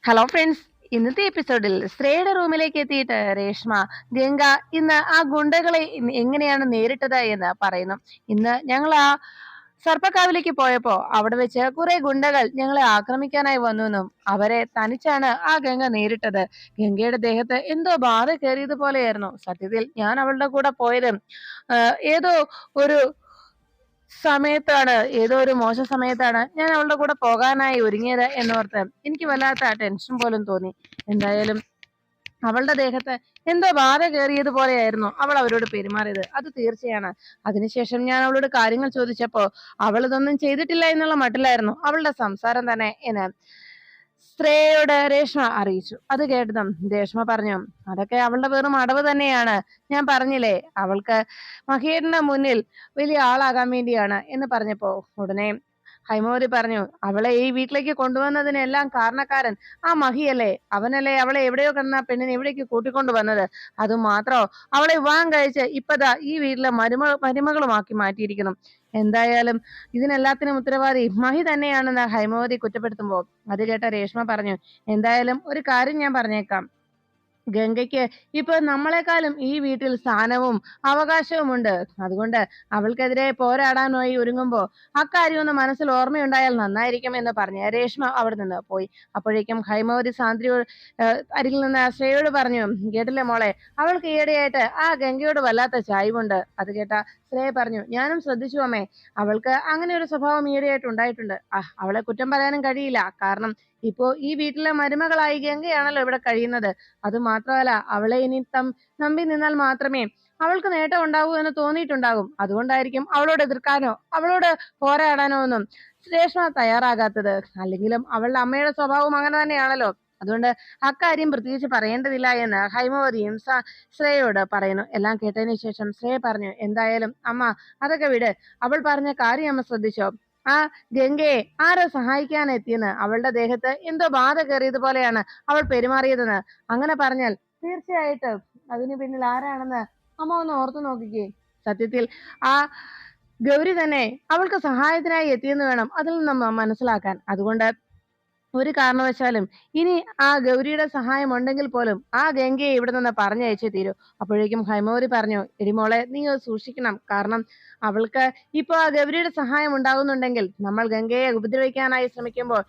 Hello friends, ഇന്നത്തെ എപ്പിസോഡിൽ ശ്രേയുടെ റൂമിലേക്ക് എത്തിയിട്ട് രേഷ്മ ഗംഗ ഇന്ന് ആ ഗുണ്ടകളെ എങ്ങനെയാണ് നേരിട്ടത് എന്ന് പറയുന്നു. ഇന്ന് ഞങ്ങൾ ആ സർപ്പക്കാവിലേക്ക് പോയപ്പോ അവിടെ വെച്ച് കുറെ ഗുണ്ടകൾ ഞങ്ങളെ ആക്രമിക്കാനായി വന്നു. അവരെ തനിച്ചാണ് ആ ഗംഗ നേരിട്ടത്. ഗംഗയുടെ ദേഹത്ത് എന്തോ ബാധ കയറിയതുപോലെയായിരുന്നു. സത്യത്തിൽ ഞാൻ അവളുടെ കൂടെ പോയത് ഏതോ ഒരു സമയത്താണ്, ഏതോ ഒരു മോശ സമയത്താണ് ഞാൻ അവളുടെ കൂടെ പോകാനായി ഒരുങ്ങിയത് എന്നോർത്ത് എനിക്ക് വല്ലാത്ത ടെൻഷൻ പോലും തോന്നി. എന്തായാലും അവളുടെ ദേഹത്ത് എന്തോ ബാധ കയറിയതുപോലെയായിരുന്നു അവൾ അവരോട് പെരുമാറിയത്, അത് തീർച്ചയാണ്. അതിനുശേഷം ഞാൻ അവളോട് കാര്യങ്ങൾ ചോദിച്ചപ്പോ അവൾ ഇതൊന്നും ചെയ്തിട്ടില്ല എന്നുള്ള മട്ടിലായിരുന്നു അവളുടെ സംസാരം തന്നെ എന്ന് ശ്രേയയോട് രേഷ്മ അറിയിച്ചു. അത് കേട്ടതും രേഷ്മ പറഞ്ഞു, അതൊക്കെ അവളുടെ വെറും അടവ് തന്നെയാണ്. ഞാൻ പറഞ്ഞില്ലേ, അവൾക്ക് മഹേഷിന്റെ മുന്നിൽ വലിയ ആളാകാൻ വേണ്ടിയാണ് എന്ന് പറഞ്ഞപ്പോ ഉടനെ ഹൈമവതി പറഞ്ഞു, അവളെ ഈ വീട്ടിലേക്ക് കൊണ്ടുവന്നതിനെല്ലാം കാരണക്കാരൻ ആ മഹിയല്ലേ, അവനല്ലേ അവളെ എവിടെയോ കണ്ട പെണ്ണിനെ എവിടേക്ക് കൂട്ടിക്കൊണ്ടു വന്നത്. അതുമാത്രോ, അവളെ വിവാഹം കഴിച്ച് ഇപ്പതാ ഈ വീട്ടിലെ മരുമകളുമാക്കി മാറ്റിയിരിക്കുന്നു. എന്തായാലും ഇതിനെല്ലാത്തിനും ഉത്തരവാദി മഹി തന്നെയാണെന്ന് ഹൈമവതി കുറ്റപ്പെടുത്തുമ്പോൾ അത് കേട്ട രേഷ്മ പറഞ്ഞു, എന്തായാലും ഒരു കാര്യം ഞാൻ പറഞ്ഞേക്കാം, ഗംഗയ്ക്ക് ഇപ്പൊ നമ്മളെക്കാളും ഈ വീട്ടിൽ സ്ഥാനവും അവകാശവും ഉണ്ട്. അതുകൊണ്ട് അവൾക്കെതിരെ പോരാടാനായി ഒരുങ്ങുമ്പോ അക്കാര്യം ഒന്ന് മനസ്സിൽ ഓർമ്മയുണ്ടായാൽ നന്നായിരിക്കും എന്ന് പറഞ്ഞ് രേഷ്മ അവിടെ നിന്ന് പോയി. അപ്പോഴേക്കും ഹൈമവതി സാന്ദ്രയോട് അരികിൽ നിന്ന് ശ്രേയോട് പറഞ്ഞു, കേട്ടില്ലേ മോളെ, അവൾക്ക് ഈയിടെയായിട്ട് ആ ഗംഗയോട് വല്ലാത്ത ചായ്വുണ്ട്. അത് കേട്ട ശ്രേയ പറഞ്ഞു, ഞാനും ശ്രദ്ധിച്ചു അമ്മേ, അവൾക്ക് അങ്ങനെ ഒരു സ്വഭാവം ഈയിടെയായിട്ട് ഉണ്ടായിട്ടുണ്ട്. അവളെ കുറ്റം പറയാനും കഴിയില്ല. കാരണം ഇപ്പോ ഈ വീട്ടിലെ മരുമകളായി ഗംഗയാണല്ലോ ഇവിടെ കഴിയുന്നത്. അത് മാത്രമല്ല, അവളെ ഇനി നമ്പി നിന്നാൽ മാത്രമേ അവൾക്ക് നേട്ടം ഉണ്ടാവൂ എന്ന് തോന്നിയിട്ടുണ്ടാകും. അതുകൊണ്ടായിരിക്കും അവളോട് എതിർക്കാനോ അവളോട് പോരാടാനോ ഒന്നും രേഷ്മ തയ്യാറാകാത്തത്. അല്ലെങ്കിലും അവളുടെ അമ്മയുടെ സ്വഭാവം അങ്ങനെ തന്നെയാണല്ലോ. അതുകൊണ്ട് അക്കാര്യം പ്രത്യേകിച്ച് പറയേണ്ടതില്ല എന്ന് ഹൈമവതിയും ശ്രേയയോട് പറയുന്നു. എല്ലാം കേട്ടതിന് ശേഷം ശ്രേയ പറഞ്ഞു, എന്തായാലും അമ്മ അതൊക്കെ വിട്, അവൾ പറഞ്ഞ കാര്യം അമ്മ ശ്രദ്ധിച്ചോ? ആ ഗംഗയെ ആരെ സഹായിക്കാൻ എത്തിയെന്ന് അവളുടെ ദേഹത്ത് എന്തോ ബാധ കയറിയതുപോലെയാണ് അവൾ പെരുമാറിയതെന്ന് അങ്ങനെ പറഞ്ഞാൽ തീർച്ചയായിട്ടും അതിന് പിന്നിൽ ആരാണെന്ന് അമ്മ ഒന്ന് ഓർത്തു നോക്കിക്കേ. സത്യത്തിൽ ആ ഗൗരി തന്നെ അവൾക്ക് സഹായത്തിനായി എത്തിയെന്ന് വേണം അതിൽ നിന്ന് മനസ്സിലാക്കാൻ. അതുകൊണ്ട് ഒരു കാരണവശാലും ഇനി ആ ഗൗരിയുടെ സഹായം ഉണ്ടെങ്കിൽ പോലും ആ ഗംഗയെ ഇവിടെ നിന്ന് പറഞ്ഞയച്ചേ തീരൂ. അപ്പോഴേക്കും ഹൈമവതി പറഞ്ഞു, എടിമോളെ, നീ അത് സൂക്ഷിക്കണം. കാരണം അവൾക്ക് ഇപ്പൊ ആ ഗൗരിയുടെ സഹായം ഉണ്ടാകുന്നുണ്ടെങ്കിൽ നമ്മൾ ഗംഗയെ ഉപദ്രവിക്കാനായി ശ്രമിക്കുമ്പോൾ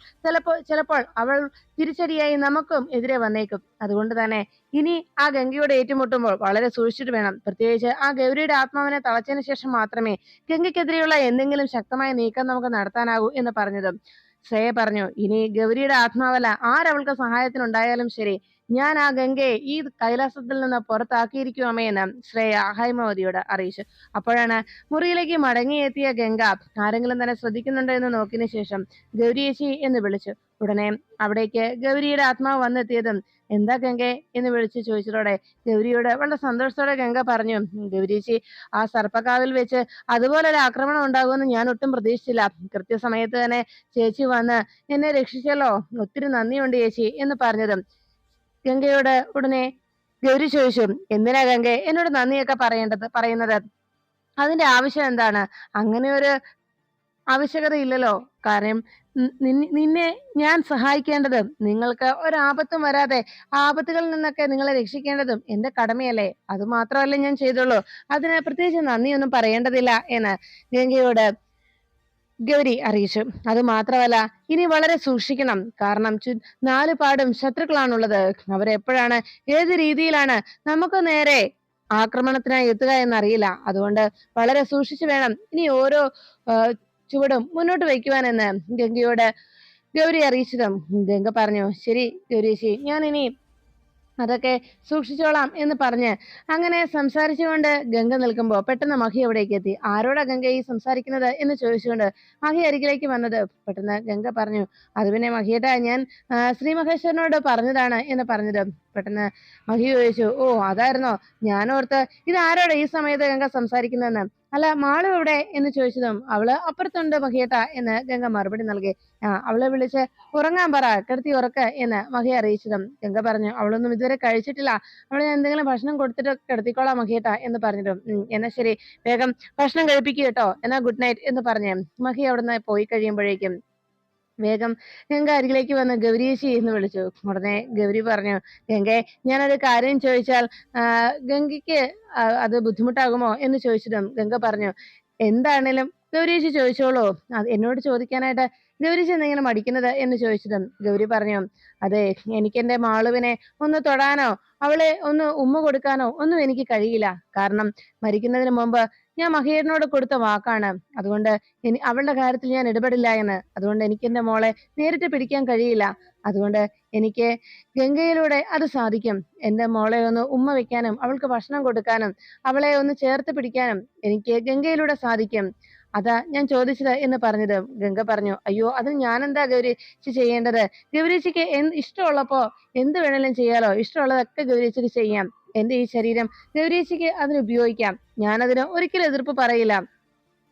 ചിലപ്പോൾ അവൾ തിരിച്ചടിയായി നമുക്കും എതിരെ വന്നേക്കും. അതുകൊണ്ട് തന്നെ ഇനി ആ ഗംഗയോട് ഏറ്റുമുട്ടുമ്പോൾ വളരെ സൂക്ഷിച്ചിട്ട് വേണം. പ്രത്യേകിച്ച് ആ ഗൗരിയുടെ ആത്മാവിനെ തളച്ചതിന് ശേഷം മാത്രമേ ഗംഗയ്ക്കെതിരെയുള്ള എന്തെങ്കിലും ശക്തമായ നീക്കം നമുക്ക് നടത്താനാകൂ എന്ന് പറഞ്ഞതും ശ്രേയ പറഞ്ഞു, ഇനി ഗൗരിയുടെ ആത്മാവല്ല ആരവൾക്ക് സഹായത്തിനുണ്ടായാലും ശരി, ഞാൻ ആ ഗംഗയെ ഈ കൈലാസത്തിൽ നിന്ന് പുറത്താക്കിയിരിക്കും അമ്മയെന്ന് ശ്രേയ ഹൈമവതിയോട് അറിയിച്ചു. അപ്പോഴാണ് മുറിയിലേക്ക് മടങ്ങിയെത്തിയ ഗംഗ ആരെങ്കിലും തന്നെ ശ്രദ്ധിക്കുന്നുണ്ടോ എന്ന് നോക്കിയതിനു ശേഷം ഗൗരിയേച്ചി എന്ന് വിളിച്ചു. ഉടനെ അവിടേക്ക് ഗൗരിയുടെ ആത്മാവ് വന്നെത്തിയതും എന്താ ഗംഗെ എന്ന് വിളിച്ചു ചോദിച്ചതോടെ ഗൗരിയോട് വളരെ സന്തോഷത്തോടെ ഗംഗ പറഞ്ഞു, ഗൗരിയേച്ചി, ആ സർപ്പക്കാവിൽ വെച്ച് അതുപോലൊരു ആക്രമണം ഉണ്ടാകുമെന്ന് ഞാൻ ഒട്ടും പ്രതീക്ഷിച്ചില്ല. കൃത്യസമയത്ത് തന്നെ ചേച്ചി വന്ന് എന്നെ രക്ഷിച്ചല്ലോ, ഒത്തിരി നന്ദിയുണ്ട് ചേച്ചി എന്ന് പറഞ്ഞതും ഗംഗയോട് ഉടനെ ഗൗരി ചോദിച്ചു, എന്തിനാ ഗംഗെ എന്നോട് നന്ദിയൊക്കെ പറയുന്നത്? അതിന്റെ ആവശ്യം എന്താണ്? അങ്ങനെ ഒരു ആവശ്യകത ഇല്ലല്ലോ. കാരണം നിന്നെ ഞാൻ സഹായിക്കേണ്ടതും നിങ്ങൾക്ക് ഒരാപത്തും വരാതെ ആപത്തുകളിൽ നിന്നൊക്കെ നിങ്ങളെ രക്ഷിക്കേണ്ടതും എന്റെ കടമയല്ലേ. അത് മാത്രമല്ലേ ഞാൻ ചെയ്തുള്ളൂ. അതിന് പ്രത്യേകിച്ച് നന്ദിയൊന്നും പറയേണ്ടതില്ല എന്ന് ഗംഗയോട് ഗൗരി അറിയിച്ചു. അത് മാത്രമല്ല, ഇനി വളരെ സൂക്ഷിക്കണം. കാരണം നാലു പാടും ശത്രുക്കളാണുള്ളത്. അവരെപ്പോഴാണ് ഏത് രീതിയിലാണ് നമുക്ക് നേരെ ആക്രമണത്തിനായി എത്തുക എന്നറിയില്ല. അതുകൊണ്ട് വളരെ സൂക്ഷിച്ചു വേണം ഇനി ഓരോ ചുവടും മുന്നോട്ട് വയ്ക്കുവാനെന്ന് ഗംഗയോട് ഗൗരി അറിയിച്ചതും ഗംഗ പറഞ്ഞു, ശരി ഗൗരീശി, ഞാൻ ഇനി അതൊക്കെ സൂക്ഷിച്ചോളാം എന്ന് പറഞ്ഞ് അങ്ങനെ സംസാരിച്ചുകൊണ്ട് ഗംഗ നിൽക്കുമ്പോൾ പെട്ടെന്ന് മഹി അവിടേക്ക് എത്തി. ആരോടാ ഗംഗ ഈ സംസാരിക്കുന്നത് എന്ന് ചോദിച്ചുകൊണ്ട് മഹി അരികിലേക്ക് വന്നത്. പെട്ടെന്ന് ഗംഗ പറഞ്ഞു, അത് പിന്നെ മഹിയേട്ടാ, ഞാൻ ശ്രീ മഹേശ്വരനോട് പറഞ്ഞതാണ് എന്ന് പറഞ്ഞത്. പെട്ടെന്ന് മഹി ചോദിച്ചു, ഓ അതായിരുന്നോ? ഞാനോർത്ത് ഇത് ആരോടാ ഈ സമയത്ത് ഗംഗ സംസാരിക്കുന്നതെന്ന്. അല്ല, മാളു എവിടെ എന്ന് ചോദിച്ചതും അവള് അപ്പുറത്തുണ്ട് മഹിയേട്ടാ എന്ന് ഗംഗ മറുപടി നൽകി. അവളെ വിളിച്ച് ഉറങ്ങാൻ പറ, കിടത്തി ഉറക്ക എന്ന് മഹി അറിയിച്ചതും ഗംഗ പറഞ്ഞു, അവളൊന്നും ഇതുവരെ കഴിച്ചിട്ടില്ല, അവളെ ഞാൻ എന്തെങ്കിലും ഭക്ഷണം കൊടുത്തിട്ട് കിടത്തിക്കോളാം മഹിയേട്ടാ എന്ന് പറഞ്ഞിട്ടും എന്നാ ശരി, വേഗം ഭക്ഷണം കഴിപ്പിക്കുക കേട്ടോ, എന്നാ ഗുഡ് നൈറ്റ് എന്ന് പറഞ്ഞ് മഹി അവിടുന്ന് പോയി കഴിയുമ്പോഴേക്കും വേഗം ഗംഗ അരികിലേക്ക് വന്ന് ഗൗരിയേച്ചി എന്ന് വിളിച്ചു. ഉടനെ ഗൗരി പറഞ്ഞു, ഗംഗേ, ഞാനൊരു കാര്യം ചോദിച്ചാൽ ഗംഗയ്ക്ക് അത് ബുദ്ധിമുട്ടാകുമോ എന്ന് ചോദിച്ചതും ഗംഗ പറഞ്ഞു, എന്താണേലും ഗൗരിയേച്ചി ചോദിച്ചോളൂ, അത് എന്നോട് ചോദിക്കാനായിട്ട് ഗൗരിയേച്ചി എന്തെങ്കിലും മടിക്കുന്നത് എന്ന് ചോദിച്ചതും ഗൗരി പറഞ്ഞു, അതെ, എനിക്ക് എന്റെ മാളുവിനെ ഒന്ന് തൊടാനോ അവളെ ഒന്ന് ഉമ്മ കൊടുക്കാനോ ഒന്നും എനിക്ക് കഴിയില്ല. കാരണം മരിക്കുന്നതിന് മുമ്പ് ഞാൻ മഹേറിനോട് കൊടുത്ത വാക്കാണ്. അതുകൊണ്ട് അവളുടെ കാര്യത്തിൽ ഞാൻ ഇടപെടില്ല എന്ന്. അതുകൊണ്ട് എനിക്ക് എന്റെ മോളെ നേരിട്ട് പിടിക്കാൻ കഴിയില്ല. അതുകൊണ്ട് എനിക്ക് ഗംഗയിലൂടെ അത് സാധിക്കും. എന്റെ മോളെ ഒന്ന് ഉമ്മ വെക്കാനും അവൾക്ക് ഭക്ഷണം കൊടുക്കാനും അവളെ ഒന്ന് ചേർത്ത് പിടിക്കാനും എനിക്ക് ഗംഗയിലൂടെ സാധിക്കും. അതാ ഞാൻ ചോദിച്ചത് എന്ന് പറഞ്ഞത്. ഗംഗ പറഞ്ഞു, അയ്യോ, അത് ഞാനെന്താ ഗൗരിച്ചി ചെയ്യേണ്ടത്? ഗൗരിച്ചിക്ക് ഇഷ്ടമുള്ളപ്പോ എന്ത് വേണേലും ചെയ്യാലോ. ഇഷ്ടമുള്ളതൊക്കെ ഗൗരിച്ചിക്ക് ചെയ്യാം. എന്റെ ഈ ശരീരം ഗൗരിച്ചിക്ക് അതിന് ഉപയോഗിക്കാം. ഞാനതിന് ഒരിക്കലും എതിർപ്പ് പറയില്ല.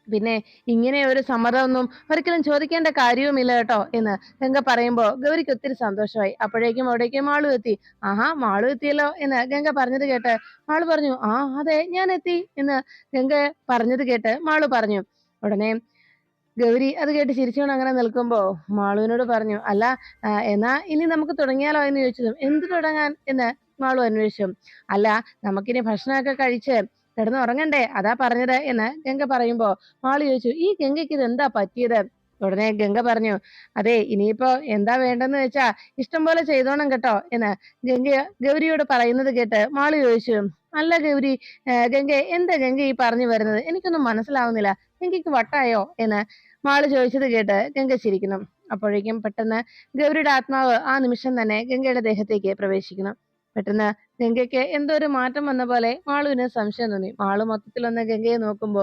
പിന്നെ ഇങ്ങനെ ഒരു സമ്മതമൊന്നും ഒരിക്കലും ചോദിക്കേണ്ട കാര്യവുമില്ല കേട്ടോ എന്ന് ഗംഗ പറയുമ്പോ ഗൗരിക്ക് ഒത്തിരി സന്തോഷമായി. അപ്പോഴേക്കും അവിടേക്ക് മാളു എത്തി. ആഹാ, മാളു എത്തിയല്ലോ എന്ന് ഗംഗ പറഞ്ഞത് കേട്ട് മാളു പറഞ്ഞു, ആ അതെ, ഞാൻ എത്തി എന്ന് ഗംഗ പറഞ്ഞത് കേട്ട് മാളു പറഞ്ഞു. ഉടനെ ഗൗരി അത് കേട്ട് ചിരിച്ചുകൊണ്ട് അങ്ങനെ നിൽക്കുമ്പോ മാളുവിനോട് പറഞ്ഞു, അല്ല, എന്നാ ഇനി നമുക്ക് തുടങ്ങിയാലോ എന്ന് ചോദിച്ചതും, എന്ത് തുടങ്ങാൻ എന്ന് മാളു അന്വേഷിച്ചു. അല്ല, നമുക്കിനി ഭക്ഷണമൊക്കെ കഴിച്ച് കിടന്ന് ഉറങ്ങണ്ടേ, അതാ പറഞ്ഞത് എന്ന് ഗംഗ പറയുമ്പോ മാളു ചോദിച്ചു, ഈ ഗംഗയ്ക്ക് ഇത് എന്താ പറ്റിയത്? ഉടനെ ഗംഗ പറഞ്ഞു, അതെ, ഇനിയിപ്പോ എന്താ വേണ്ടെന്ന് വെച്ചാ ഇഷ്ടം പോലെ ചെയ്തോണം കേട്ടോ എന്ന് ഗംഗ ഗൗരിയോട് പറയുന്നത് കേട്ട് മാളു ചോദിച്ചു, അല്ല ഗൗരി, ഗംഗ എന്താ ഗംഗ ഈ പറഞ്ഞു വരുന്നത്? എനിക്കൊന്നും മനസ്സിലാവുന്നില്ല. ഗംഗയ്ക്ക് വട്ടായോ എന്ന് മാളു ചോദിച്ചത് കേട്ട് ഗംഗ ചിരിക്കുന്നു. അപ്പോഴേക്കും പെട്ടെന്ന് ഗൗരിയുടെ ആത്മാവ് ആ നിമിഷം തന്നെ ഗംഗയുടെ ദേഹത്തേക്ക് പ്രവേശിക്കുന്നു. പെട്ടെന്ന് ഗംഗയ്ക്ക് എന്തോ ഒരു മാറ്റം വന്ന പോലെ മാളുവിന് സംശയം തോന്നി. മാളു മൊത്തത്തിൽ ഒന്ന് ഗംഗയെ നോക്കുമ്പോ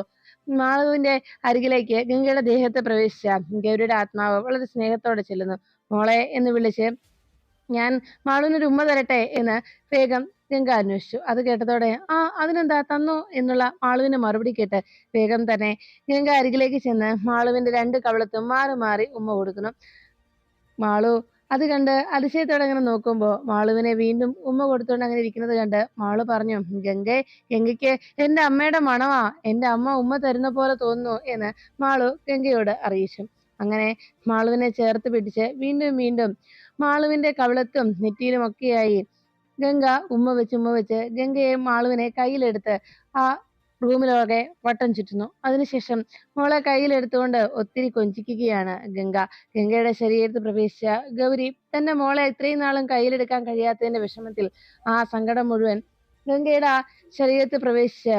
മാളുവിന്റെ അരികിലേക്ക് ഗംഗയുടെ ദേഹത്തെ പ്രവേശിച്ച ഗൗരിയുടെ ആത്മാവ് വളരെ സ്നേഹത്തോടെ ചെല്ലുന്നു. മോളെ എന്ന് വിളിച്ച്, ഞാൻ മാളുവിനൊരു ഉമ്മ തരട്ടെ എന്ന് വേഗം ഗംഗ അന്വേഷിച്ചു. അത് കേട്ടതോടെ അതിനെന്താ, തന്നോ എന്നുള്ള മാളുവിന്റെ മറുപടി കേട്ട് വേഗം തന്നെ ഗംഗ അരികിലേക്ക് ചെന്ന് മാളുവിന്റെ രണ്ട് കവിളത്തും മാറി മാറി ഉമ്മ കൊടുക്കുന്നു. മാളു അത് കണ്ട് അതിശയത്തോടെ അങ്ങനെ നോക്കുമ്പോ മാളുവിനെ വീണ്ടും ഉമ്മ കൊടുത്തുകൊണ്ട് അങ്ങനെ ഇരിക്കുന്നത് കണ്ട് മാളു പറഞ്ഞു, ഗംഗയ്ക്ക് എന്റെ അമ്മയുടെ മണമാ, എന്റെ അമ്മ ഉമ്മ തരുന്ന പോലെ തോന്നുന്നു എന്ന് മാളു ഗംഗയോട് അറിയിച്ചു. അങ്ങനെ മാളുവിനെ ചേർത്ത് പിടിച്ച് വീണ്ടും വീണ്ടും മാളുവിന്റെ കവിളത്തും നെറ്റിയിലും ഒക്കെയായി ഗംഗ ഉമ്മ വെച്ച് ഗംഗയെ മാളുവിനെ കയ്യിലെടുത്ത് ആ റൂമിലൊക്കെ വട്ടം ചുറ്റുന്നു. അതിനുശേഷം മോളെ കയ്യിലെടുത്തുകൊണ്ട് ഒത്തിരി കൊഞ്ചിക്കുകയാണ് ഗംഗ. ഗംഗയുടെ ശരീരത്തിൽ പ്രവേശിച്ച ഗൗരി തന്റെ മോളെ ഇത്രയും നാളും കയ്യിലെടുക്കാൻ കഴിയാത്തതിന്റെ വിഷമത്തിൽ ആ സങ്കടം മുഴുവൻ ഗംഗയുടെ ആ ശരീരത്തിൽ പ്രവേശിച്ച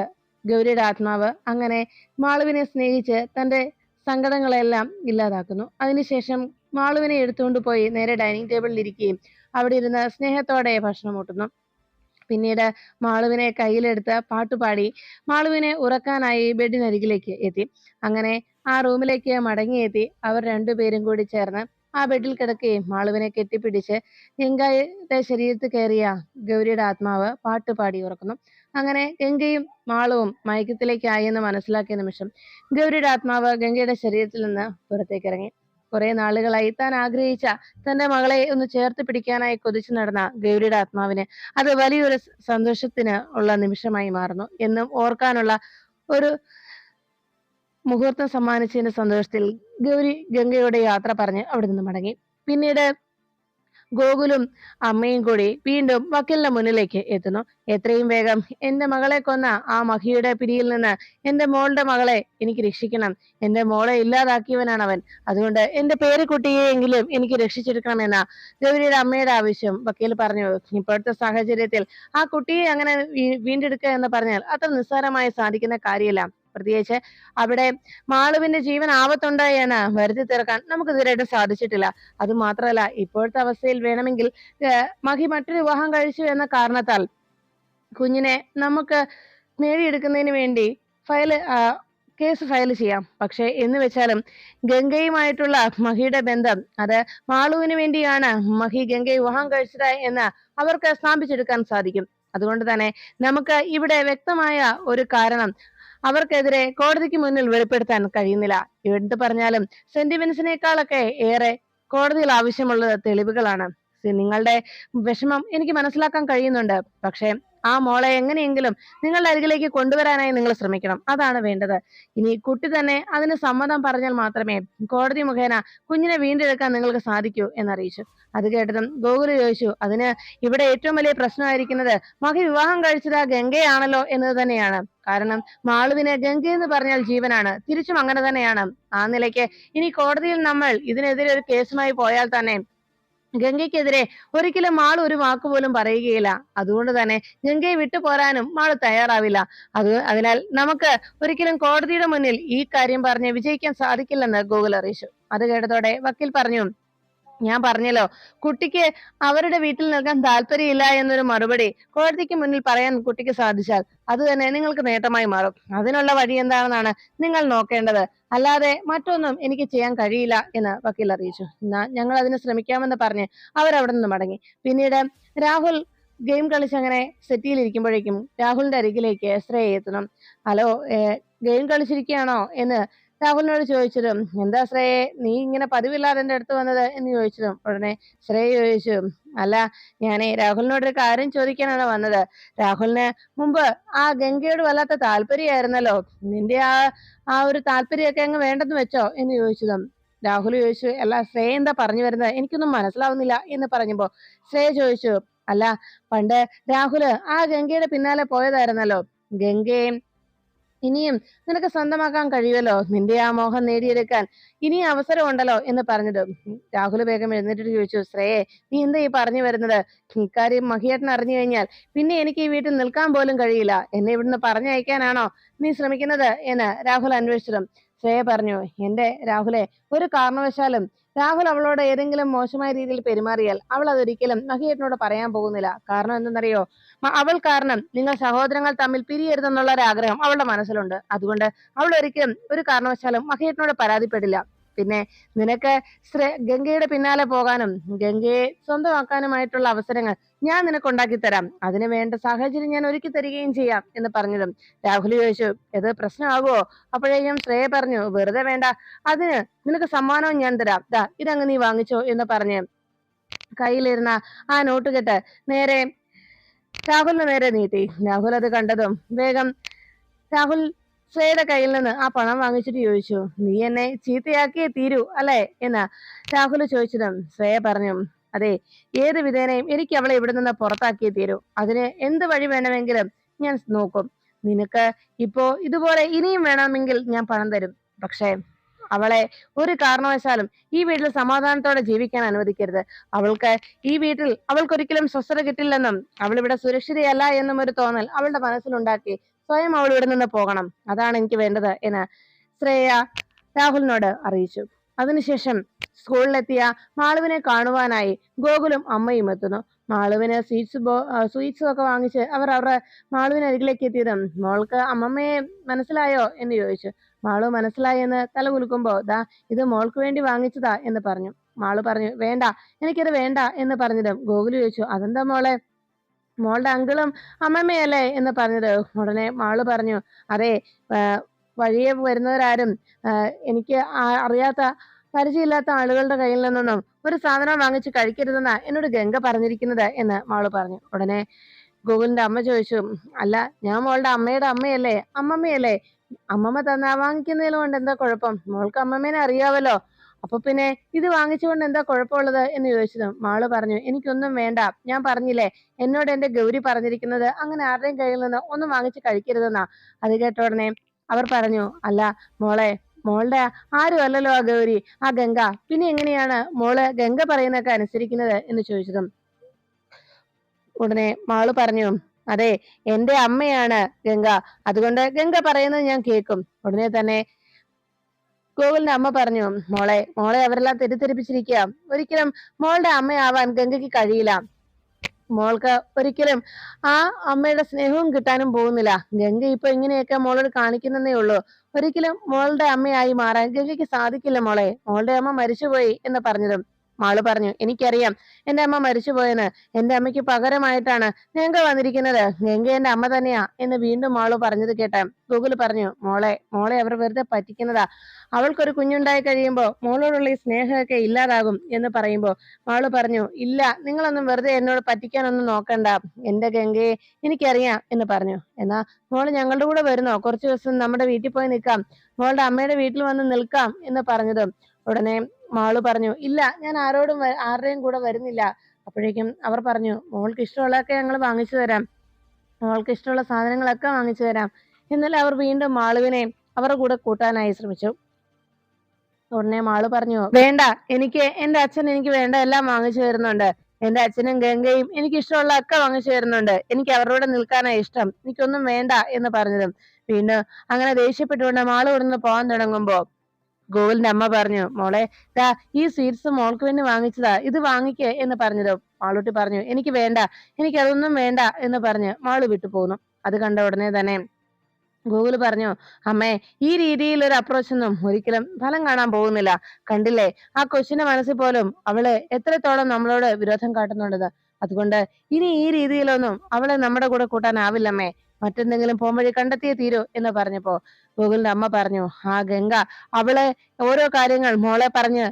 ഗൗരിയുടെ ആത്മാവ് അങ്ങനെ മാളുവിനെ സ്നേഹിച്ച് തന്റെ സങ്കടങ്ങളെല്ലാം ഇല്ലാതാക്കുന്നു. അതിനുശേഷം മാളുവിനെ എടുത്തുകൊണ്ട് പോയി നേരെ ഡൈനിങ് ടേബിളിൽ ഇരിക്കുകയും അവിടെ ഇരുന്ന് സ്നേഹത്തോടെ ഭക്ഷണം ഊട്ടുന്നു. പിന്നീട് മാളുവിനെ കയ്യിലെടുത്ത് പാട്ടുപാടി മാളുവിനെ ഉറക്കാനായി ബെഡിനരികിലേക്ക് എത്തി. അങ്ങനെ ആ റൂമിലേക്ക് മടങ്ങിയെത്തി അവർ രണ്ടുപേരും കൂടി ചേർന്ന് ആ ബെഡിൽ കിടക്കുകയും മാളുവിനെ കെട്ടിപ്പിടിച്ച് ഗംഗയുടെ ശരീരത്തിൽ കയറിയ ഗൗരിയുടെ ആത്മാവ് പാട്ടുപാടി ഉറക്കുന്നു. അങ്ങനെ ഗംഗയും മാളുവും മയക്കത്തിലേക്കായി എന്ന് മനസ്സിലാക്കിയ നിമിഷം ഗൗരിയുടെ ആത്മാവ് ഗംഗയുടെ ശരീരത്തിൽ നിന്ന് പുറത്തേക്ക് ഇറങ്ങി. കുറെ നാളുകളായി താൻ ആഗ്രഹിച്ച തന്റെ മകളെ ഒന്ന് ചേർത്ത് പിടിക്കാനായി കൊതിച്ചു നടന്ന ഗൗരിയുടെ ആത്മാവിന് അത് വലിയൊരു സന്തോഷത്തിന് ഉള്ള നിമിഷമായി മാറുന്നു. എന്നും ഓർക്കാനുള്ള ഒരു മുഹൂർത്തം സമ്മാനിച്ചതിന്റെ സന്തോഷത്തിൽ ഗൗരി ഗംഗയുടെ യാത്ര പറഞ്ഞ് അവിടെ നിന്ന് മടങ്ങി. പിന്നീട് ഗോകുലും അമ്മയും കൂടി വീണ്ടും വക്കീലിന്റെ മുന്നിലേക്ക് എത്തുന്നു. എത്രയും വേഗം എന്റെ മകളെ കൊന്ന ആ മഹിയുടെ പിടിയിൽ നിന്ന് എന്റെ മോളുടെ മകളെ എനിക്ക് രക്ഷിക്കണം. എന്റെ മോളെ ഇല്ലാതാക്കിയവനാണ് അവൻ. അതുകൊണ്ട് എന്റെ പേരക്കുട്ടിയെയെങ്കിലും എനിക്ക് രക്ഷിച്ചെടുക്കണമെന്ന ഗൗരിയുടെ അമ്മയുടെ ആവശ്യം വക്കീൽ പറഞ്ഞു. ഇപ്പോഴത്തെ സാഹചര്യത്തിൽ ആ കുട്ടിയെ അങ്ങനെ വീണ്ടെടുക്കുക എന്ന് പറഞ്ഞാൽ അത്ര നിസ്സാരമായി സാധിക്കുന്ന കാര്യമല്ല. പ്രത്യേകിച്ച് അവിടെ മാളുവിന്റെ ജീവൻ ആപത്തുണ്ട് എന്ന് വരുത്തി തീർക്കാൻ നമുക്ക് ഇതുവരെയായിട്ട് സാധിച്ചിട്ടില്ല. അത് മാത്രമല്ല, ഇപ്പോഴത്തെ അവസ്ഥയിൽ വേണമെങ്കിൽ മഹി മറ്റൊരു വിവാഹം കഴിച്ചു എന്ന കാരണത്താൽ കുഞ്ഞിനെ നമുക്ക് നേടിയെടുക്കുന്നതിന് വേണ്ടി കേസ് ഫയൽ ചെയ്യാം. പക്ഷെ എന്ന് വെച്ചാലും ഗംഗയുമായിട്ടുള്ള മഹിയുടെ ബന്ധം അത് മാളുവിന് വേണ്ടിയാണ് മഹി ഗംഗയെ വിവാഹം കഴിച്ചത് എന്ന് അവർക്ക് സ്ഥാപിച്ചെടുക്കാൻ സാധിക്കും. അതുകൊണ്ട് തന്നെ നമുക്ക് ഇവിടെ വ്യക്തമായ ഒരു കാരണം അവർക്കെതിരെ കോടതിക്ക് മുന്നിൽ വെളിപ്പെടുത്താൻ കഴിയുന്നില്ല. എന്ത് പറഞ്ഞാലും സെന്റിമെന്റ്സിനേക്കാളൊക്കെ ഏറെ കോടതിയിൽ ആവശ്യമുള്ളത് തെളിവുകളാണ്. നിങ്ങളുടെ വിഷമം എനിക്ക് മനസ്സിലാക്കാൻ കഴിയുന്നുണ്ട്. പക്ഷെ ആ മോളെ എങ്ങനെയെങ്കിലും നിങ്ങളുടെ അരികിലേക്ക് കൊണ്ടുവരാനായി നിങ്ങൾ ശ്രമിക്കണം. അതാണ് വേണ്ടത്. ഇനി കുട്ടി തന്നെ അതിന് സമ്മതം പറഞ്ഞാൽ മാത്രമേ കോടതി മുഖേന കുഞ്ഞിനെ വീണ്ടെടുക്കാൻ നിങ്ങൾക്ക് സാധിക്കൂ എന്നറിയിച്ചു. അത് കേട്ടതും ഗോകുല് ചോദിച്ചു, അതിന് ഇവിടെ ഏറ്റവും വലിയ പ്രശ്നമായിരിക്കുന്നത് മകൻ വിവാഹം കഴിച്ചത് ആ ഗംഗയാണല്ലോ എന്നത് തന്നെയാണ്. കാരണം മാളുവിന് ഗംഗ എന്ന് പറഞ്ഞാൽ ജീവനാണ്. തിരിച്ചും അങ്ങനെ തന്നെയാണ്. ആ നിലയ്ക്ക് ഇനി കോടതിയിൽ നമ്മൾ ഇതിനെതിരെ ഒരു കേസുമായി പോയാൽ തന്നെ ഗംഗയ്ക്കെതിരെ ഒരിക്കലും മാള് ഒരു വാക്ക് പോലും പറയുകയില്ല. അതുകൊണ്ട് തന്നെ ഗംഗയെ വിട്ടു പോരാനും മാള് തയ്യാറാവില്ല. അതിനാൽ നമുക്ക് ഒരിക്കലും കോടതിയുടെ മുന്നിൽ ഈ കാര്യം പറഞ്ഞ് വിജയിക്കാൻ സാധിക്കില്ലെന്ന് ഗോകുൽ അറിയിച്ചു. അത് കേട്ടതോടെ വക്കീൽ പറഞ്ഞു, ഞാൻ പറഞ്ഞല്ലോ, കുട്ടിക്ക് അവരുടെ വീട്ടിൽ നിൽക്കാൻ താല്പര്യമില്ല എന്നൊരു മറുപടി കോടതിക്ക് മുന്നിൽ പറയാൻ കുട്ടിക്ക് സാധിച്ചാൽ അത് തന്നെ നിങ്ങൾക്ക് നേട്ടമായി മാറും. അതിനുള്ള വഴി എന്താണെന്നാണ് നിങ്ങൾ നോക്കേണ്ടത്. അല്ലാതെ മറ്റൊന്നും എനിക്ക് ചെയ്യാൻ കഴിയില്ല എന്ന് വക്കീൽ അറിയിച്ചു. എന്നാ ഞങ്ങൾ അതിന് ശ്രമിക്കാമെന്ന് പറഞ്ഞ് അവരവിടെ നിന്ന് മടങ്ങി. പിന്നീട് രാഹുൽ ഗെയിം കളിച്ചങ്ങനെ സെറ്റിയിലിരിക്കുമ്പോഴേക്കും രാഹുലിന്റെ അരികിലേക്ക് ശ്രേയ എത്തണം. ഹലോ, ഗെയിം കളിച്ചിരിക്കുകയാണോ എന്ന് രാഹുലിനോട് ചോദിച്ചതും, എന്താ ശ്രേയെ നീ ഇങ്ങനെ പതിവില്ലാതെ എന്റെ അടുത്ത് വന്നത് എന്ന് ചോദിച്ചതും ഉടനെ ശ്രേയ ചോദിച്ചു, അല്ല, ഞാനേ രാഹുലിനോട് ഒരു കാര്യം ചോദിക്കാനാണ് വന്നത്. രാഹുലിന് മുമ്പ് ആ ഗംഗയോട് വല്ലാത്ത താല്പര്യമായിരുന്നല്ലോ, നിന്റെ ആ ഒരു താല്പര്യമൊക്കെ അങ്ങ് വേണ്ടെന്ന് വെച്ചോ എന്ന് ചോദിച്ചതും രാഹുൽ ചോദിച്ചു, അല്ല ശ്രേയ എന്താ പറഞ്ഞു വരുന്നത്, എനിക്കൊന്നും മനസ്സിലാവുന്നില്ല എന്ന് പറഞ്ഞപ്പോ ശ്രേയ ചോദിച്ചു, അല്ല, പണ്ട് രാഹുല് ആ ഗംഗയുടെ പിന്നാലെ പോയതായിരുന്നല്ലോ, ഗംഗയും ഇനിയും നിനക്ക് സ്വന്തമാക്കാൻ കഴിയുമല്ലോ, നിന്റെ ആ മോഹം നേടിയെടുക്കാൻ ഇനിയും അവസരമുണ്ടല്ലോ എന്ന് പറഞ്ഞത് രാഹുൽ വേഗം എഴുന്നേറ്റിട്ട് ചോദിച്ചു, ശ്രേയെ നീ എന്താ ഈ പറഞ്ഞു വരുന്നത്? ഇക്കാര്യം മഹിയേട്ടൻ അറിഞ്ഞു കഴിഞ്ഞാൽ പിന്നെ എനിക്ക് ഈ വീട്ടിൽ നിൽക്കാൻ പോലും കഴിയില്ല. എന്നെ ഇവിടുന്ന് പറഞ്ഞയക്കാനാണോ നീ ശ്രമിക്കുന്നത് എന്ന് രാഹുൽ അന്വേഷിച്ചതും ശ്രേയ പറഞ്ഞു, എന്റെ രാഹുലെ, ഒരു കാരണവശാലും രാഹുൽ അവളോട് ഏതെങ്കിലും മോശമായ രീതിയിൽ പെരുമാറിയാൽ അവൾ അതൊരിക്കലും മഹിയേട്ടനോട് പറയാൻ പോകുന്നില്ല. കാരണം എന്തെന്നറിയോ, അവൾ കാരണം നിങ്ങൾ സഹോദരങ്ങൾ തമ്മിൽ പിരിയരുതെന്നുള്ള ഒരു ആഗ്രഹം അവളുടെ മനസ്സിലുണ്ട്. അതുകൊണ്ട് അവൾ ഒരിക്കലും ഒരു കാരണവശാലും മഹിയേട്ടനോട് പരാതിപ്പെടില്ല. പിന്നെ നിനക്ക് ഗംഗയുടെ പിന്നാലെ പോകാനും ഗംഗയെ സ്വന്തമാക്കാനുമായിട്ടുള്ള അവസരങ്ങൾ ഞാൻ നിനക്ക് ഉണ്ടാക്കി തരാം. അതിന് വേണ്ട സാഹചര്യം ഞാൻ ഒരുക്കി തരികയും ചെയ്യാം എന്ന് പറഞ്ഞതും രാഹുൽ ചോദിച്ചു, ഇത് പ്രശ്നമാകുമോ? അപ്പോഴേക്കും ശ്രേയ പറഞ്ഞു, വെറുതെ വേണ്ട, അതിന് നിനക്ക് സമ്മാനവും ഞാൻ തരാം, ഇതങ്ങ് നീ വാങ്ങിച്ചോ എന്ന് പറഞ്ഞ് കയ്യിലിരുന്ന ആ നോട്ട് കെട്ട് നേരെ രാഹുലിന് നേരെ നീട്ടി. രാഹുൽ അത് കണ്ടതും വേഗം രാഹുൽ ശ്രേയയുടെ കയ്യിൽ നിന്ന് ആ പണം വാങ്ങിച്ചിട്ട് ചോദിച്ചു, നീ എന്നെ ചീത്തയാക്കിയേ തീരൂ അല്ലെ എന്ന് രാഹുൽ ചോദിച്ചതും ശ്രേയ പറഞ്ഞു, അതെ, ഏത് വിധേനയും എനിക്ക് അവളെ ഇവിടെ നിന്ന് പുറത്താക്കിയേ തീരൂ. അതിന് എന്ത് വഴി വേണമെങ്കിലും ഞാൻ നോക്കും. നിനക്ക് ഇപ്പോ ഇതുപോലെ ഇനിയും വേണമെങ്കിൽ ഞാൻ പണം തരും. പക്ഷേ അവളെ ഒരു കാരണവശാലും ഈ വീട്ടിൽ സമാധാനത്തോടെ ജീവിക്കാൻ അനുവദിക്കരുത്. അവൾക്ക് ഈ വീട്ടിൽ അവൾക്കൊരിക്കലും സ്വസ്ഥത കിട്ടില്ലെന്നും അവൾ ഇവിടെ സുരക്ഷിതയല്ല എന്നും ഒരു തോന്നൽ അവളുടെ മനസ്സിലുണ്ടാക്കി സ്വയം അവൾ ഇവിടെ നിന്ന് പോകണം. അതാണ് എനിക്ക് വേണ്ടത് എന്ന് ശ്രേയ രാഹുലിനോട് അറിയിച്ചു. അതിനുശേഷം സ്കൂളിലെത്തിയ മാളുവിനെ കാണുവാനായി ഗോകുലും അമ്മയും എത്തുന്നു. മാളുവിന് സ്വീറ്റ്സും ഒക്കെ വാങ്ങിച്ച് അവർ അവരുടെ മാളുവിന് അരികിലേക്ക് എത്തിയതും, മോൾക്ക് അമ്മമ്മയെ മനസ്സിലായോ എന്ന് ചോദിച്ചു. മാളു മനസ്സിലായി എന്ന് തല കുലുക്കുമ്പോ, ഇത് മോൾക്ക് വേണ്ടി വാങ്ങിച്ചതാ എന്ന് പറഞ്ഞു. മാളു പറഞ്ഞു, വേണ്ട, എനിക്കത് വേണ്ട എന്ന് പറഞ്ഞതും ഗോകുല് ചോദിച്ചു, അതെന്താ മോളെ, മോളുടെ അങ്കിളും അമ്മമ്മയല്ലേ എന്ന് പറഞ്ഞത്. ഉടനെ മാളു പറഞ്ഞു, അതെ, വഴിയെ വരുന്നവരാരും എനിക്ക് അറിയാത്ത പരിചയമില്ലാത്ത ആളുകളുടെ കയ്യിൽ നിന്നൊന്നും ഒരു സാധനം വാങ്ങിച്ച് കഴിക്കരുതെന്നാ എന്നോട് ഗംഗ പറഞ്ഞിരിക്കുന്നത് എന്ന് മാളു പറഞ്ഞു. ഉടനെ ഗോകുലിന്റെ അമ്മ ചോദിച്ചു, അല്ല, ഞാൻ മോളുടെ അമ്മയുടെ അമ്മയല്ലേ, അമ്മമ്മയല്ലേ, അമ്മമ്മ തന്നാ വാങ്ങിക്കുന്നതിൽ കൊണ്ട് എന്താ കുഴപ്പം, മോൾക്ക് അമ്മമ്മേനെ അറിയാവല്ലോ, അപ്പൊ പിന്നെ ഇത് വാങ്ങിച്ചുകൊണ്ട് എന്താ കുഴപ്പമുള്ളത് എന്ന് ചോദിച്ചതും മാള് പറഞ്ഞു, എനിക്കൊന്നും വേണ്ട, ഞാൻ പറഞ്ഞില്ലേ, എന്നോട് എന്റെ ഗൗരി പറഞ്ഞിരിക്കുന്നത് അങ്ങനെ ആരുടെയും കയ്യിൽ നിന്ന് ഒന്നും വാങ്ങിച്ച് കഴിക്കരുതെന്നാ. അത് കേട്ട ഉടനെ അവർ പറഞ്ഞു, അല്ല മോളെ, മോളുടെ ആരും അല്ലല്ലോ ആ ഗൗരി, ആ ഗംഗ, പിന്നെ എങ്ങനെയാണ് മോള് ഗംഗ പറയുന്നതൊക്കെ അനുസരിക്കുന്നത് എന്ന് ചോദിച്ചതും ഉടനെ മാള് പറഞ്ഞു, അതെ, എന്റെ അമ്മയാണ് ഗംഗ, അതുകൊണ്ട് ഗംഗ പറയുന്നത് ഞാൻ കേൾക്കും. ഉടനെ തന്നെ ഗോകുലിന്റെ അമ്മ പറഞ്ഞു, മോളെ മോളെ അവരെല്ലാം തെറ്റിദ്ധരിപ്പിച്ചിരിക്കുക, ഒരിക്കലും മോളുടെ അമ്മയാവാൻ ഗംഗയ്ക്ക് കഴിയില്ല. മോൾക്ക് ഒരിക്കലും ആ അമ്മയുടെ സ്നേഹവും കിട്ടാനും പോകുന്നില്ല. ഗംഗ ഇപ്പൊ ഇങ്ങനെയൊക്കെ മോളോട് കാണിക്കുന്നതേ ഉള്ളൂ. ഒരിക്കലും മോളുടെ അമ്മയായി മാറാൻ ഗംഗയ്ക്ക് സാധിക്കില്ല മോളെ, മോളുടെ അമ്മ മരിച്ചുപോയി എന്ന് പറഞ്ഞതും മാളു പറഞ്ഞു, എനിക്കറിയാം എന്റെ അമ്മ മരിച്ചുപോയെന്ന്. എന്റെ അമ്മയ്ക്ക് പകരമായിട്ടാണ് ഗംഗ വന്നിരിക്കുന്നത്. ഗംഗ എന്റെ അമ്മ തന്നെയാ എന്ന് വീണ്ടും മാളു പറഞ്ഞത് കേട്ട ഗൂഗിൾ പറഞ്ഞു, മോളെ മോളെ അവർ വെറുതെ പറ്റിക്കുന്നതാ. അവൾക്കൊരു കുഞ്ഞുണ്ടായി കഴിയുമ്പോ മോളോടുള്ള ഈ സ്നേഹമൊക്കെ ഇല്ലാതാകും എന്ന് പറയുമ്പോ മാളു പറഞ്ഞു, ഇല്ല, നിങ്ങളൊന്നും വെറുതെ എന്നോട് പറ്റിക്കാനൊന്നും നോക്കണ്ട. എന്റെ ഗംഗയെ എനിക്കറിയാം എന്ന് പറഞ്ഞു. എന്നാ മോള് ഞങ്ങളുടെ കൂടെ വരുന്നോ? കുറച്ചു ദിവസം നമ്മുടെ വീട്ടിൽ പോയി നിൽക്കാം, മോളുടെ അമ്മയുടെ വീട്ടിൽ വന്ന് നിൽക്കാം എന്ന് പറഞ്ഞതും ഉടനെ മാളു പറഞ്ഞു, ഇല്ല, ഞാൻ ആരുടെയും കൂടെ വരുന്നില്ല. അപ്പോഴേക്കും അവർ പറഞ്ഞു, മോൾക്ക് ഇഷ്ടമുള്ളതൊക്കെ ഞങ്ങൾ വാങ്ങിച്ചു തരാം, മോൾക്ക് ഇഷ്ടമുള്ള സാധനങ്ങളൊക്കെ വാങ്ങിച്ചു തരാം. എന്നാൽ അവർ വീണ്ടും മാളുവിനെ അവരുടെ കൂടെ കൂട്ടാനായി ശ്രമിച്ചു. ഉടനെ മാളു പറഞ്ഞു, വേണ്ട, എന്റെ അച്ഛൻ എനിക്ക് വേണ്ട എല്ലാം വാങ്ങിച്ചു തരുന്നുണ്ട്. എന്റെ അച്ഛനും ഗംഗയും എനിക്ക് ഇഷ്ടമുള്ള ഒക്കെ വാങ്ങിച്ചു തരുന്നുണ്ട്. എനിക്ക് അവരോട് നിൽക്കാനാ ഇഷ്ടം, എനിക്കൊന്നും വേണ്ട എന്ന് പറഞ്ഞതും വീണ്ടും അങ്ങനെ ദേഷ്യപ്പെട്ടുകൊണ്ട് മാളു ഇവിടുന്ന് പോകാൻ തുടങ്ങുമ്പോ ഗോകുലിന്റെ അമ്മ പറഞ്ഞു, മോളെ ദാ ഈ സ്വീറ്റ്സ് മോൾക്ക് വേണ്ടി വാങ്ങിച്ചതാ, ഇത് വാങ്ങിക്കേ എന്ന് പറഞ്ഞതും മാളൂട്ടി പറഞ്ഞു, എനിക്ക് വേണ്ട, എനിക്ക് അതൊന്നും വേണ്ട എന്ന് പറഞ്ഞ് മാളു വിട്ടു പോന്നു. അത് കണ്ട ഉടനെ തന്നെ ഗൂഗിൾ പറഞ്ഞു, അമ്മേ, ഈ രീതിയിൽ ഒരു അപ്രോച്ച് ഒന്നും ഒരിക്കലും ഫലം കാണാൻ പോകുന്നില്ല. കണ്ടില്ലേ, ആ കൊച്ചിന്റെ മനസ്സിൽ പോലും അവള് എത്രത്തോളം നമ്മളോട് വിരോധം കാട്ടുന്നുണ്ടത്. അതുകൊണ്ട് ഇനി ഈ രീതിയിലൊന്നും അവളെ നമ്മുടെ കൂടെ കൂട്ടാനാവില്ലമ്മേ, മറ്റെന്തെങ്കിലും പോംവഴി കണ്ടെത്തിയേ തീരൂ എന്ന് പറഞ്ഞപ്പോ ഗൂഗിളിന്റെ അമ്മ പറഞ്ഞു, ആ ഗംഗ അവളെ ഓരോ കാര്യങ്ങൾ മോളെ പറഞ്ഞ്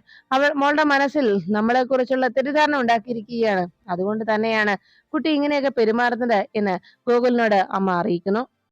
മോളുടെ മനസ്സിൽ നമ്മളെ കുറിച്ചുള്ള തെറ്റിദ്ധാരണ ഉണ്ടാക്കിയിരിക്കുകയാണ്. അതുകൊണ്ട് തന്നെയാണ് കുട്ടി ഇങ്ങനെയൊക്കെ പെരുമാറുന്നത് എന്ന് ഗൂഗിളിനോട് അമ്മ അറിയിക്കുന്നു.